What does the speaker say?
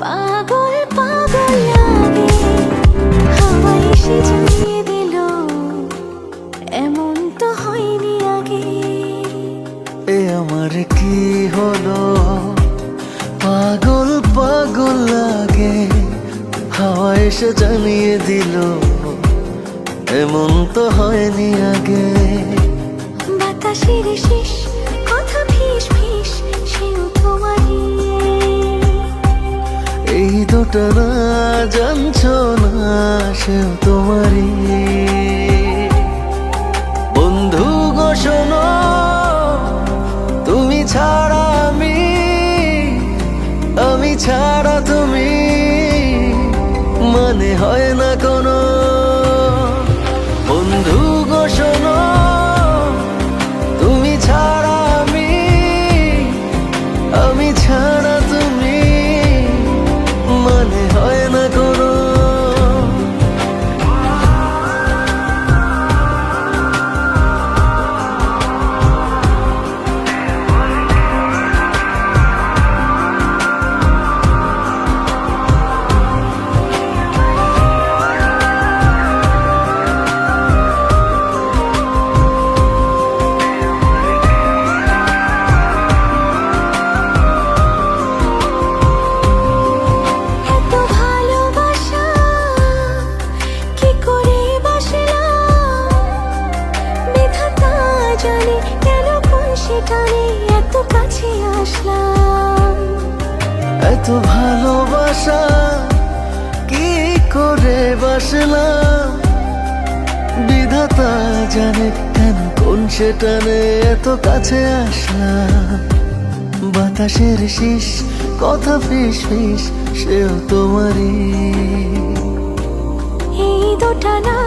পাগল পাগল লাগে, হাওয়া এসে জানিয়ে দিল এমন তো হয়নি আগে। এ আমার কি হলো, পাগল পাগল লাগে, হাওয়া এসে জানিয়ে দিল এমন তো হয়নি আগে। বাতাসের শেষ কথা ফিস ফিস, সেও তোমারই। এই দুটো না জানছো না, সেও তোমারই। বন্ধু গো শোনো, তুমি ছাড়া আমি ছাড়া তুমি, মানে হয় না কোনো। বন্ধু গো শোনো, তুমি ছাড়া আমি ছাড়া তুমি, মানে হয় না কোনো। এত কাছে আসলাম, এত ভালোবাসা কি করে বাসলাম, বিধাতা জানে কেন কোন সে টানে এত কাছে আসলাম। বাতাসের শীষ কথা ফিস ফিস, সেও তোমারই। এই দুটা না